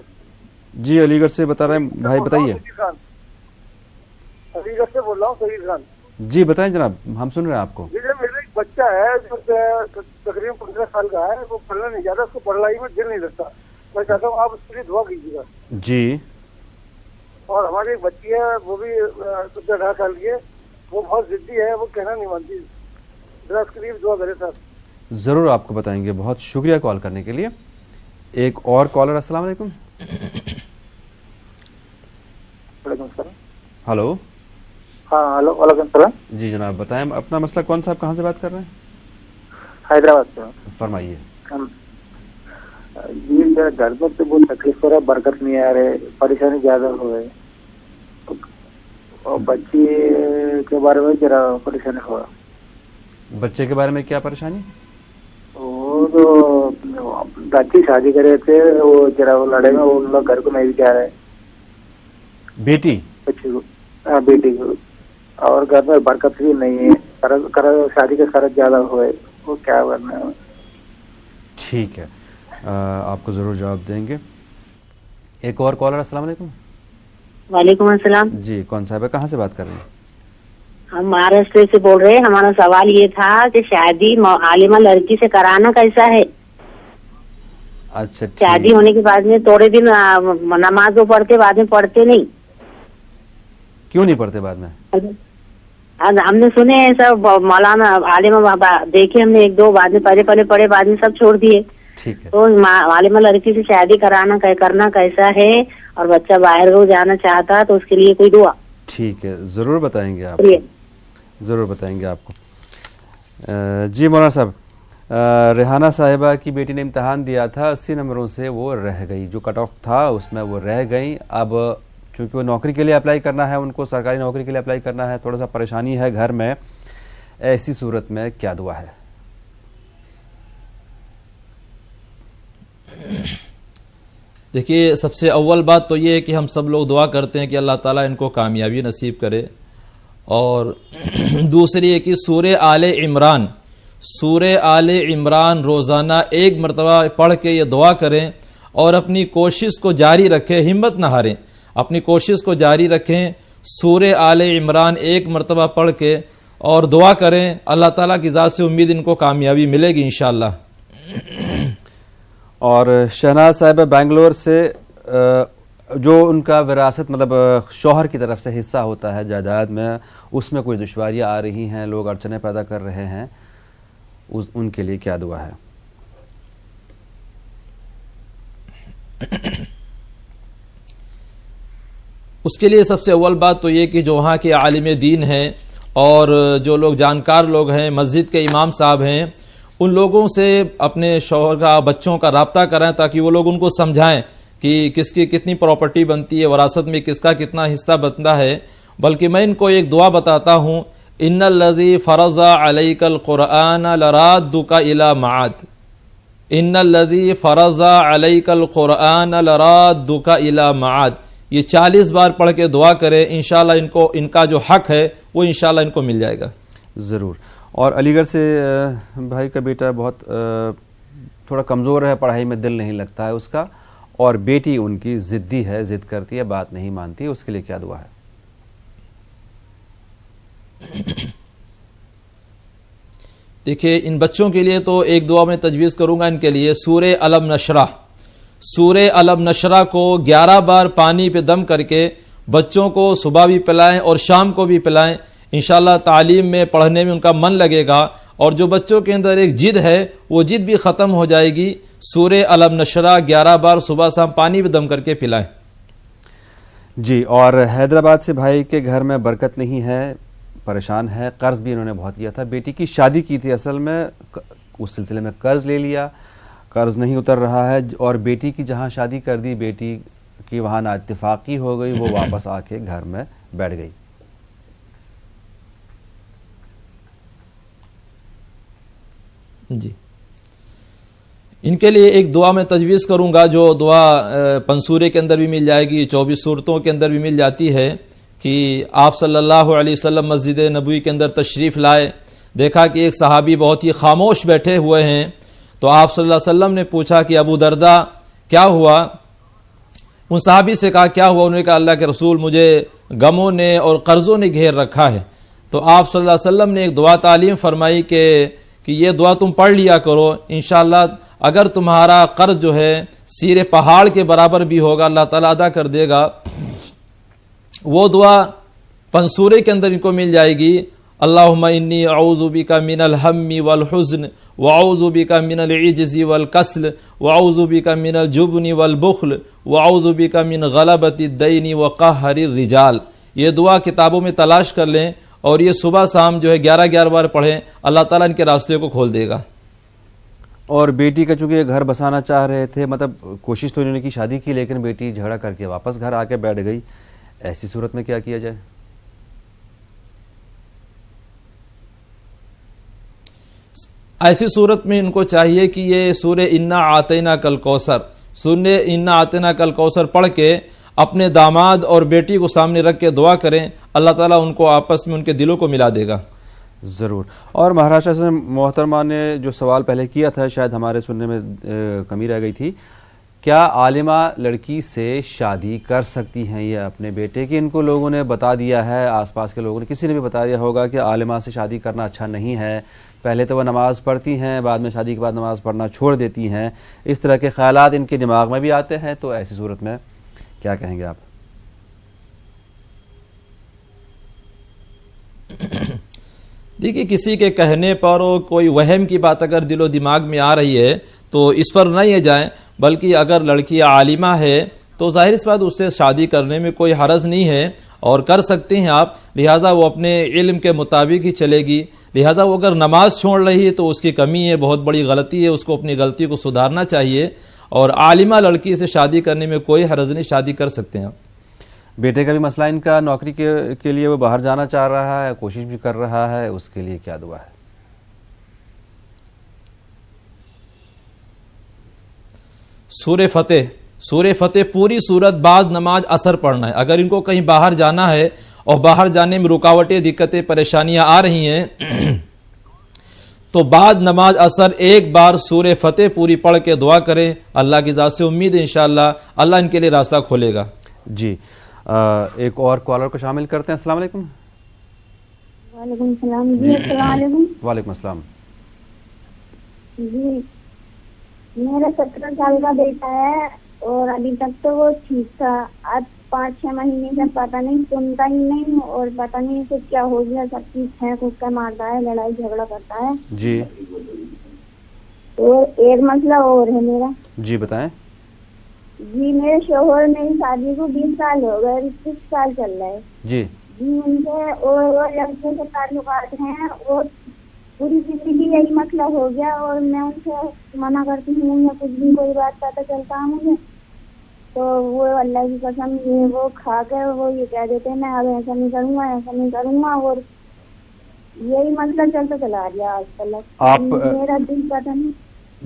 جی علی گڑھ سے بتا رہے ہیں بھائی, بتائیے. علی گڑھ سے بول رہا ہوں سعید خان. جی بتائیں جناب, ہم سن رہے ہیں آپ کو. میرا ایک بچہ ہے جو تقریباً 15 سال کا ہے, وہ پڑھنا نہیں چاہتا, اس کو پڑھائی میں دل نہیں لگتا. میں چاہتا ہوں آپ اس کے لیے دعا کیجیے گا. جی. اور ہماری ایک بچی ہے وہ بھی 18 سال کی ہے, وہ بہت ضدی ہے, وہ کہنا نہیں مانتی. ذرا اس کے لیے دعا کرے سر. ضرور آپ کو بتائیں گے, بہت شکریہ کال کرنے کے لیے. ایک اور کالر. السلام علیکم. وعلیکم السلام. ہلو. ہاں ہلو وعلیکم السلام. جی جناب بتائیں اپنا مسئلہ, کون صاحب کہاں سے بات کر رہے ہیں؟ حیدرآباد سے. فرمائیے. جی میرا گھر میں تو بہت تکلیف ہو رہا ہے, برکت نہیں آ رہے, پریشانی زیادہ ہو رہی ہے, اور بچی کے بارے میں ذرا پریشانی ہو رہا. بچے کے بارے میں کیا پریشانی؟ وہ تو بچی شادی کرے تھے, وہ ذرا وہ لڑے میں وہ لوگ گھر کو نہیں بھی جا رہے. بیٹی بچی کو, بیٹی کو, اور گھر میں برکت بھی نہیں ہے, شادی کے خرچ زیادہ ہوئے, وہ کیا کرنا ہے. ٹھیک ہے, آپ کو ضرور جواب دیں گے. ایک اور کالر. السلام علیکم. وعلیکم السلام. جی کون صاحب ہے, کہاں سے بات کر رہے ہیں؟ ہم مہاراشٹر سے بول رہے ہیں. ہمارا سوال یہ تھا کہ شادی عالمہ لڑکی سے کرانا کیسا ہے؟ اچھا شادی ہونے کے بعد میں تھوڑے دن نماز وہ پڑھتے, بعد میں پڑھتے نہیں. کیوں نہیں پڑھتے بعد میں؟ ہم نے سنے ہیں سب مولانا عالمہ دیکھے ہم نے 1-2, بعد میں پہلے پڑھے, بعد میں سب چھوڑ دیے. تو عالمہ لڑکی سے شادی کرنا کیسا ہے, اور بچہ باہر کو جانا چاہتا تو اس کے لیے کوئی دعا. ٹھیک ہے, ضرور بتائیں گے آپ, ضرور بتائیں گے آپ کو. جی مولانا صاحب, ریحانہ صاحبہ کی بیٹی نے امتحان دیا تھا, 80 نمبروں سے وہ رہ گئی, جو کٹ آف تھا اس میں وہ رہ گئی. اب چونکہ وہ نوکری کے لیے اپلائی کرنا ہے, ان کو سرکاری نوکری کے لیے اپلائی کرنا ہے, تھوڑا سا پریشانی ہے گھر میں, ایسی صورت میں کیا دعا ہے؟ دیکھیے سب سے اول بات تو یہ ہے کہ ہم سب لوگ دعا کرتے ہیں کہ اللہ تعالیٰ ان کو کامیابی نصیب کرے. اور دوسری ہے کہ سورہ آل عمران روزانہ 1 مرتبہ پڑھ کے یہ دعا کریں, اور اپنی کوشش کو جاری رکھیں, ہمت نہ ہاریں, اپنی کوشش کو جاری رکھیں. سورہ آل عمران 1 مرتبہ پڑھ کے اور دعا کریں, اللہ تعالیٰ کی ذات سے امید ان کو کامیابی ملے گی انشاءاللہ. اور شہناز صاحبہ بنگلور سے, جو ان کا وراثت مطلب شوہر کی طرف سے حصہ ہوتا ہے جائیداد میں, اس میں کوئی دشواریاں آ رہی ہیں, لوگ اڑچنیں پیدا کر رہے ہیں, ان کے لیے کیا دعا ہے؟ اس کے لیے سب سے اول بات تو یہ کہ جو وہاں کے عالم دین ہیں اور جو لوگ جانکار لوگ ہیں, مسجد کے امام صاحب ہیں, ان لوگوں سے اپنے شوہر کا, بچوں کا رابطہ کرائیں, تاکہ وہ لوگ ان کو سمجھائیں کہ کس کی کتنی پراپرٹی بنتی ہے, وراثت میں کس کا کتنا حصہ بنتا ہے. بلکہ میں ان کو ایک دعا بتاتا ہوں, ان الذی فرض علیک القرآن لرادک الی معاد, ان الذی فرض علیک القرآن لرادک الی معاد. یہ 40 بار پڑھ کے دعا کرے, انشاءاللہ ان کا جو حق ہے وہ انشاءاللہ ان کو مل جائے گا. ضرور. اور علی گڑھ سے بھائی کا بیٹا بہت تھوڑا کمزور ہے, پڑھائی میں دل نہیں لگتا ہے اس کا, اور بیٹی ان کی ضدی ہے, ضد کرتی ہے, بات نہیں مانتی, اس کے لیے کیا دعا ہے؟ دیکھیں ان بچوں کے لیے تو ایک دعا میں تجویز کروں گا ان کے لیے, سورہ الم نشرہ کو 11 بار پانی پہ دم کر کے بچوں کو صبح بھی پلائیں اور شام کو بھی پلائیں. انشاءاللہ تعلیم میں, پڑھنے میں ان کا من لگے گا, اور جو بچوں کے اندر ایک جد ہے وہ جد بھی ختم ہو جائے گی. سورہ علم نشرہ 11 بار صبح شام پانی میں دم کر کے پلائیں. جی. اور حیدرآباد سے بھائی کے گھر میں برکت نہیں ہے, پریشان ہے, قرض بھی انہوں نے بہت کیا تھا, بیٹی کی شادی کی تھی اصل میں, اس سلسلے میں قرض لے لیا, قرض نہیں اتر رہا ہے, اور بیٹی کی جہاں شادی کر دی بیٹی کی وہاں نااتفاقی ہو گئی, وہ واپس آ کے گھر میں بیٹھ گئی. جی, ان کے لیے ایک دعا میں تجویز کروں گا, جو دعا پنسورے کے اندر بھی مل جائے گی, 24 صورتوں کے اندر بھی مل جاتی ہے, کہ آپ صلی اللہ علیہ وسلم مسجد نبوی کے اندر تشریف لائے, دیکھا کہ ایک صحابی بہت ہی خاموش بیٹھے ہوئے ہیں, تو آپ صلی اللہ علیہ وسلم نے پوچھا کہ ابو درداء کیا ہوا؟ ان صحابی سے کہا کیا ہوا؟ انہوں نے کہا اللہ کے رسول مجھے غموں نے اور قرضوں نے گھیر رکھا ہے. تو آپ صلی اللہ علیہ وسلم نے ایک دعا تعلیم فرمائی کہ یہ دعا تم پڑھ لیا کرو, انشاءاللہ اگر تمہارا قرض جو ہے سیر پہاڑ کے برابر بھی ہوگا اللہ تعالیٰ ادا کر دے گا. وہ دعا پنسورے کے اندر ان کو مل جائے گی, اللہم انی اعوذ بک من الہم والحزن واعوذ بک من العجز والکسل واعوذ بک من الجبن والبخل واعوذ بک من غلبۃ الدین وقہر الرجال. یہ دعا کتابوں میں تلاش کر لیں, اور یہ صبح شام جو ہے 11 بار پڑھیں, اللہ تعالیٰ ان کے راستے کو کھول دے گا. اور بیٹی کا چونکہ گھر بسانا چاہ رہے تھے, مطلب کوشش تو انہوں نے کی شادی کی, لیکن بیٹی جھگڑا کر کے واپس گھر آ کے بیٹھ گئی, ایسی صورت میں کیا کیا جائے؟ ایسی صورت میں ان کو چاہیے کہ یہ سورہ انا اعطیناک الکوثر, سورہ انا اعطیناک الکوثر پڑھ کے اپنے داماد اور بیٹی کو سامنے رکھ کے دعا کریں, اللہ تعالیٰ ان کو آپس میں ان کے دلوں کو ملا دے گا. ضرور. اور مہاراشٹر سے محترمہ نے جو سوال پہلے کیا تھا, شاید ہمارے سننے میں کمی رہ گئی تھی, کیا عالمہ لڑکی سے شادی کر سکتی ہیں یہ اپنے بیٹے کی؟ ان کو لوگوں نے بتا دیا ہے, آس پاس کے لوگوں نے, کسی نے بھی بتا دیا ہوگا کہ عالمہ سے شادی کرنا اچھا نہیں ہے, پہلے تو وہ نماز پڑھتی ہیں, بعد میں شادی کے بعد نماز پڑھنا چھوڑ دیتی ہیں, اس طرح کے خیالات ان کے دماغ میں بھی آتے ہیں. تو ایسی صورت میں کیا کہیں گے آپ؟ دیکھیے, کسی کے کہنے پر کوئی وہم کی بات اگر دل و دماغ میں آ رہی ہے تو اس پر نہ یہ جائیں, بلکہ اگر لڑکی عالمہ ہے تو ظاہر اس بات اس سے شادی کرنے میں کوئی حرج نہیں ہے, اور کر سکتے ہیں آپ, لہٰذا وہ اپنے علم کے مطابق ہی چلے گی. لہٰذا وہ اگر نماز چھوڑ رہی ہے تو اس کی کمی ہے, بہت بڑی غلطی ہے, اس کو اپنی غلطی کو سدھارنا چاہیے, اور عالمہ لڑکی سے شادی کرنے میں کوئی حرج نہیں, شادی کر سکتے ہیں. بیٹے کا بھی مسئلہ ان کا نوکری کے لیے وہ باہر جانا چاہ رہا ہے, کوشش بھی کر رہا ہے, اس کے لیے کیا دعا ہے؟ سورہ فتح پوری صورت بعد نماز اثر پڑھنا ہے. اگر ان کو کہیں باہر جانا ہے اور باہر جانے میں رکاوٹیں, دقتیں, پریشانیاں آ رہی ہیں, تو بعد نماز اثر ایک بار سورہ فتح پوری پڑھ کے دعا کریں. اللہ کی ذات سے امید ہے انشاءاللہ اللہ ان کے لیے راستہ کھولے گا. جی, ایک اور کالر کو شامل کرتے ہیں. السلام علیکم. وعلیکم السلام. جی السلام علیکم. وعلیکم السلام. جی, میرا 17 سال کا بیٹا ہے, اور ابھی تک تو وہ ٹھیک تھا, اب 5-6 مہینے سے پتہ نہیں سنتا ہی نہیں, اور پتہ نہیں اسے کیا ہو گیا, سب چیز پھینک اس کا مارتا ہے, لڑائی جھگڑا کرتا ہے. جی, اور ایک مسئلہ اور ہے میرا. جی بتائیں. جی, میرے شوہر میری شادی کو 20 سال ہو گئے, 21 سال چل رہا ہے. جی جی, ان سے اور لڑکے سے تعلقات ہیں, اور پوری زندگی یہی مسئلہ ہو گیا, اور میں ان سے منع کرتی ہوں, یا کچھ بھی کوئی بات پتہ چلتا ہے مجھے تو وہ اللہ کی قسم یہ وہ کھا کر وہ یہ کہہ دیتے ہیں میں اب ایسا نہیں کروں گا, ایسا نہیں کروں گا, اور یہی مسئلہ چلتا چلا گیا آج کل. آپ میرا دل پتہ نہیں.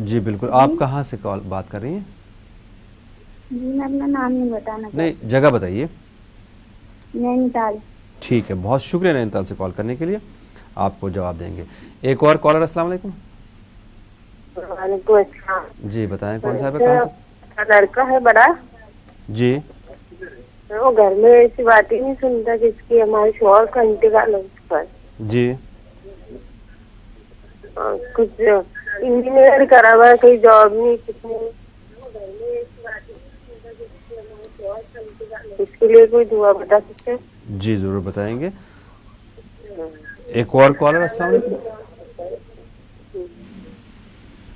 جی بالکل. آپ کہاں سے بات کر رہی ہیں؟ جی, میں اپنا نام نہیں بتانا. نہیں, جگہ بتائیے. نینیتال. ٹھیک ہے, بہت شکریہ نینیتال سے کال کرنے کے لیے, آپ کو جواب دیں گے. ایک اور کالر. السلام علیکم. وعلیکم السلام. جی بتائیں, کون صاحب ہے, کہاں سے؟ لڑکا ہے بڑا. جی, وہ گھر میں ایسی بات ہی نہیں سنتا جس کی ہمارے شوہر کا انتقال ہو چکا ہے. جی, کچھ انجینئر کرا ہوا ہے, کہیں جاب نہیں, کچھ نہیں. اس کے لیے کوئی دعا بتا سکتے ہیں؟ جی ضرور بتائیں گے. ایک اور کالر. السلام علیکم.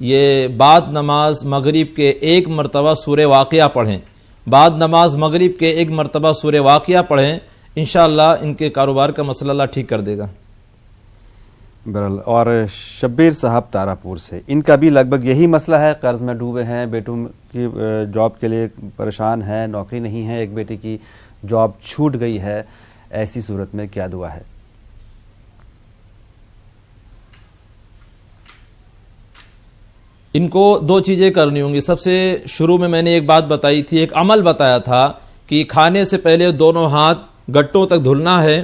یہ بعد نماز مغرب کے 1 مرتبہ سورہ واقعہ پڑھیں، بعد نماز مغرب کے 1 مرتبہ سورہ واقعہ پڑھیں، انشاءاللہ ان کے کاروبار کا مسئلہ اللہ ٹھیک کر دے گا۔ برحال اور شبیر صاحب تارا پور سے، ان کا بھی لگ بھگ یہی مسئلہ ہے، قرض میں ڈوبے ہیں، بیٹوں کی جاب کے لیے پریشان ہے، نوکری نہیں ہے، ایک بیٹے کی جاب چھوٹ گئی ہے، ایسی صورت میں کیا دعا ہے؟ ان کو 2 چیزیں کرنی ہوں گی۔ سب سے شروع میں نے ایک بات بتائی تھی، ایک عمل بتایا تھا کہ کھانے سے پہلے دونوں ہاتھ گٹوں تک دھلنا ہے،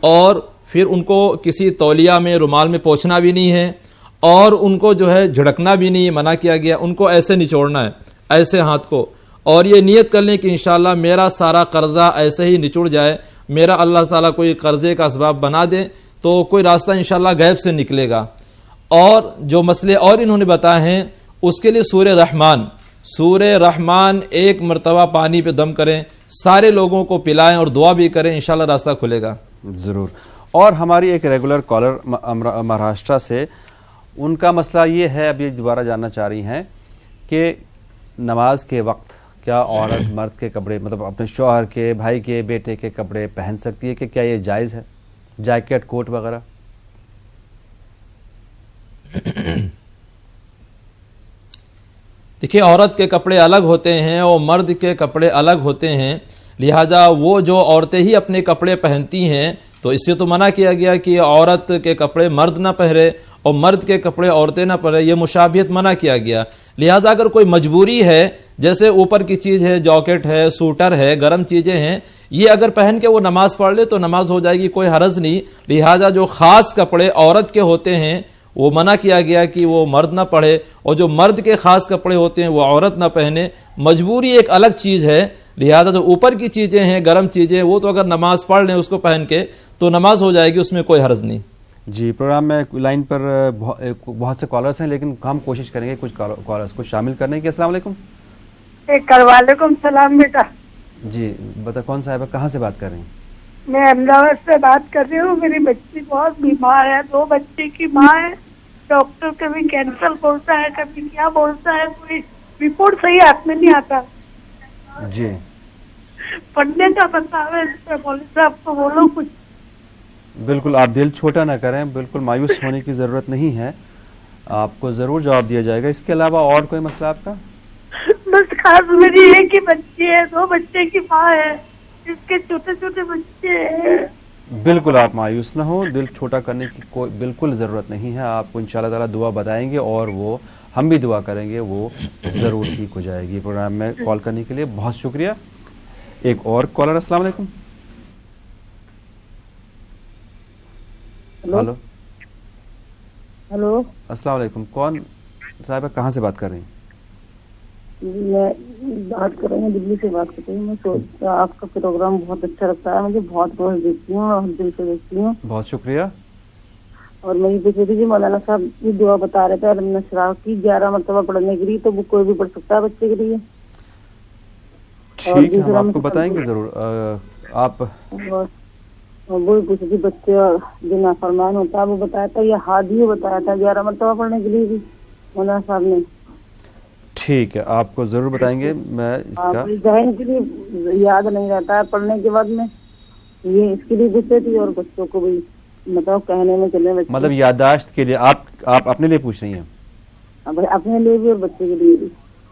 اور پھر ان کو کسی تولیہ میں رومال میں پوچھنا بھی نہیں ہے، اور ان کو جو ہے جھڑکنا بھی نہیں، منع کیا گیا، ان کو ایسے نچوڑنا ہے، ایسے ہاتھ کو، اور یہ نیت کر لیں کہ انشاءاللہ میرا سارا قرضہ ایسے ہی نچڑ جائے، میرا اللہ تعالیٰ کوئی قرضے کا اسباب بنا دے تو کوئی راستہ انشاءاللہ غیب سے نکلے گا۔ اور جو مسئلے اور انہوں نے بتائے ہیں اس کے لیے سورہ رحمان 1 مرتبہ پانی پہ دم کریں، سارے لوگوں کو پلائیں اور دعا بھی کریں، انشاءاللہ راستہ کھلے گا۔ ضرور۔ اور ہماری ایک ریگولر کالر مہاراشٹرا سے، ان کا مسئلہ یہ ہے، اب یہ دوبارہ جاننا چاہ رہی ہیں کہ نماز کے وقت کیا عورت مرد کے کپڑے، مطلب اپنے شوہر کے، بھائی کے، بیٹے کے کپڑے پہن سکتی ہے، کہ کیا یہ جائز ہے، جیکٹ، کوٹ وغیرہ؟ دیکھیے، عورت کے کپڑے الگ ہوتے ہیں اور مرد کے کپڑے الگ ہوتے ہیں، لہٰذا وہ جو عورتیں ہی اپنے کپڑے پہنتی ہیں تو اس سے تو منع کیا گیا کہ عورت کے کپڑے مرد نہ پہنے اور مرد کے کپڑے عورتیں نہ پہنے، یہ مشابہت منع کیا گیا۔ لہٰذا اگر کوئی مجبوری ہے، جیسے اوپر کی چیز ہے، جاکٹ ہے، سوٹر ہے، گرم چیزیں ہیں، یہ اگر پہن کے وہ نماز پڑھ لے تو نماز ہو جائے گی، کوئی حرج نہیں۔ لہٰذا جو خاص کپڑے عورت کے ہوتے ہیں وہ منع کیا گیا کہ وہ مرد نہ پڑھے، اور جو مرد کے خاص کپڑے ہوتے ہیں وہ عورت نہ پہنے۔ مجبوری ایک الگ چیز ہے، لہذا جو اوپر کی چیزیں ہیں، گرم چیزیں، وہ تو اگر نماز پڑھ لیں اس کو پہن کے تو نماز ہو جائے گی، اس میں کوئی حرج نہیں۔ جی، پروگرام میں لائن پر بہت سے کالرز ہیں، لیکن ہم کوشش کریں گے کچھ کالرز کو شامل کرنے کی۔ السلام علیکم۔ وعلیکم السلام بیٹا۔ جی بتا، کون صاحبہ کہاں سے بات کر رہی ہیں؟ میں احمدآباد سے بات کر رہی ہوں، میری بچی بہت بیمار ہے، 2 بچے کی ماں ہے، ڈاکٹر کبھی کینسر بولتا ہے، کبھی کیا بولتا ہے، کوئی رپورٹ صحیح ہاتھ میں نہیں آتا۔ جی، پڑھنے کا بتاوے مولوی صاحب کو بولو کچھ۔ بالکل، آپ دل چھوٹا نہ کریں، بالکل مایوس ہونے کی ضرورت نہیں ہے، آپ کو ضرور جواب دیا جائے گا۔ اس کے علاوہ اور کوئی مسئلہ آپ کا؟ بس خاص میری ایک ہی بچی ہے، 2 بچے کی ماں ہے، جس کے چھوٹے چھوٹے بچے ہیں۔ بالکل آپ مایوس نہ ہوں، دل چھوٹا کرنے کی کوئی بالکل ضرورت نہیں ہے، آپ کو انشاءاللہ تعالیٰ دعا بتائیں گے اور وہ ہم بھی دعا کریں گے، وہ ضرور ٹھیک ہو جائے گی۔ پروگرام میں کال کرنے کے لیے بہت شکریہ۔ ایک اور کالر، السلام علیکم۔ ہلو، ہلو، السلام علیکم، کون صاحبہ کہاں سے بات کر رہی ہیں؟ میں بات کر رہی ہوں، دلی سے بات کر رہی ہوں۔ میں آپ کا پروگرام بہت اچھا لگتا ہے مجھے، بہت روز دیکھتی ہوں اور دل سے دیکھتی ہوں۔ بہت شکریہ۔ اور میری بیٹی جی مولانا صاحب یہ دعا بتا رہے تھے علم نشرح کی 11 مرتبہ پڑھنے کے لیے، تو وہ کوئی بھی پڑھ سکتا ہے بچے کے لیے؟ ٹھیک ہے، ہم آپ کو بتائیں گے ضرور۔ آپ وہی پوچھی تھی، بچے جو نافرمان ہوتا ہے وہ بتایا تھا، یہ ہادی بتایا تھا 11 مرتبہ پڑھنے کے لیے بھی مولانا صاحب نے۔ ٹھیک ہے، آپ کو ضرور بتائیں گے۔ میں اس کا ذہن کے لیے یاد نہیں رہتا ہے پڑھنے کے بعد میں، یہ اس کے لیے پوچھتے تھی، اور بچوں کو بھی مطلب کہنے میں چلے، مطلب یادداشت کے لیے آپ اپنے لیے پوچھ رہی ہیں؟ اپنے لیے بھی اور بچے کے لیے بھی۔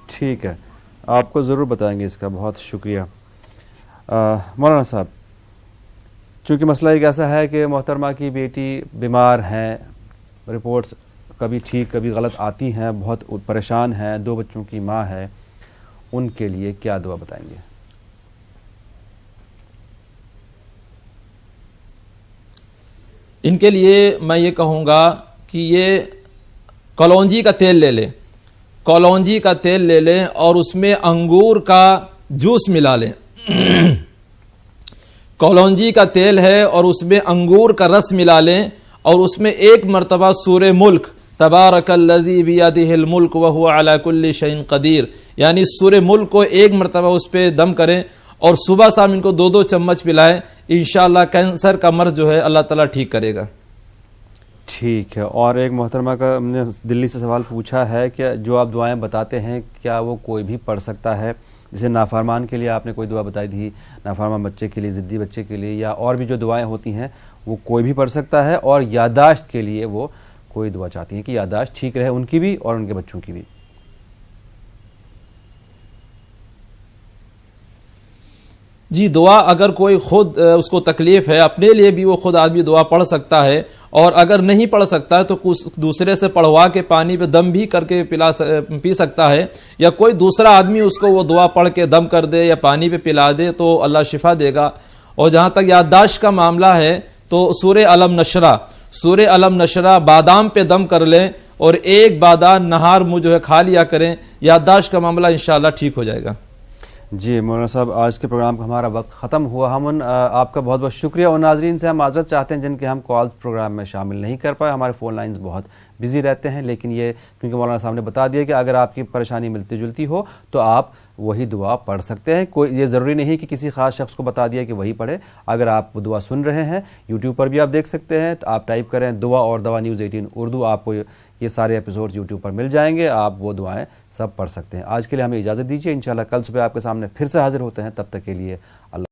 ٹھیک ہے، آپ کو ضرور بتائیں گے اس کا، بہت شکریہ۔ مولانا صاحب، چونکہ مسئلہ ایک ایسا ہے کہ محترمہ کی بیٹی بیمار ہیں، رپورٹس کبھی ٹھیک کبھی غلط آتی ہیں، بہت پریشان ہیں، 2 بچوں کی ماں ہے، ان کے لیے کیا دعا بتائیں گے؟ ان کے لیے میں یہ کہوں گا کہ یہ کلونجی کا تیل لے لیں، کلونجی کا تیل لے لیں اور اس میں انگور کا جوس ملا لیں۔ کلونجی کا تیل ہے اور اس میں انگور کا رس ملا لیں، اور اس میں 1 مرتبہ سورہ ملک، تبارک الذی بیدہ الملک وہو علی کل شیء قدیر، یعنی سورہ ملک کو 1 مرتبہ اس پہ دم کریں، اور صبح شام ان کو 2 چمچ پلائیں، انشاءاللہ کینسر کا مرض جو ہے اللہ تعالیٰ ٹھیک کرے گا۔ ٹھیک ہے. اور ایک محترمہ کا ہم نے دلی سے سوال پوچھا ہے کہ جو آپ دعائیں بتاتے ہیں کیا وہ کوئی بھی پڑھ سکتا ہے؟ جیسے نافرمان کے لیے آپ نے کوئی دعا بتائی تھی، نافرمان بچے کے لیے، ضدی بچے کے لیے، یا اور بھی جو دعائیں ہوتی ہیں وہ کوئی بھی پڑھ سکتا ہے؟ اور یادداشت کے لیے وہ کوئی دعا چاہتی ہیں کہ یادداشت ٹھیک رہے ان کی بھی اور ان کے بچوں کی بھی. جی دعا اگر کوئی خود اس کو تکلیف ہے اپنے لیے بھی وہ خود آدمی دعا پڑھ سکتا ہے، اور اگر نہیں پڑھ سکتا ہے تو دوسرے سے پڑھوا کے پانی پہ دم بھی کر کے پی سکتا ہے، یا کوئی دوسرا آدمی اس کو وہ دعا پڑھ کے دم کر دے یا پانی پہ پلا دے تو اللہ شفا دے گا. اور جہاں تک یادداشت کا معاملہ ہے تو سورہ علم نشرہ بادام پہ دم کر لیں اور ایک بادام نہار منہ جو ہے کھا لیا کریں، یادداشت کا معاملہ انشاءاللہ ٹھیک ہو جائے گا. جی مولانا صاحب، آج کے پروگرام کا ہمارا وقت ختم ہوا. ہم آپ کا بہت بہت شکریہ. اور ناظرین سے ہم معذرت چاہتے ہیں جن کے ہم کالز پروگرام میں شامل نہیں کر پائے. ہمارے فون لائنز بہت بزی رہتے ہیں، لیکن یہ کیونکہ مولانا صاحب نے بتا دیا کہ اگر آپ کی پریشانی ملتی جلتی ہو تو آپ وہی دعا پڑھ سکتے ہیں. کوئی یہ ضروری نہیں کہ کسی خاص شخص کو بتا دیا کہ وہی پڑھے. اگر آپ وہ دعا سن رہے ہیں یوٹیوب پر بھی آپ دیکھ سکتے ہیں، آپ ٹائپ کریں دعا اور دوا نیوز 18 اردو، آپ کو یہ سارے ایپیسوڈ یوٹیوب پر مل جائیں گے. آپ وہ دعائیں سب پڑھ سکتے ہیں. آج کے لیے ہمیں اجازت دیجیے. انشاءاللہ کل صبح آپ کے سامنے پھر سے حاضر ہوتے ہیں. تب تک کے لیے اللہ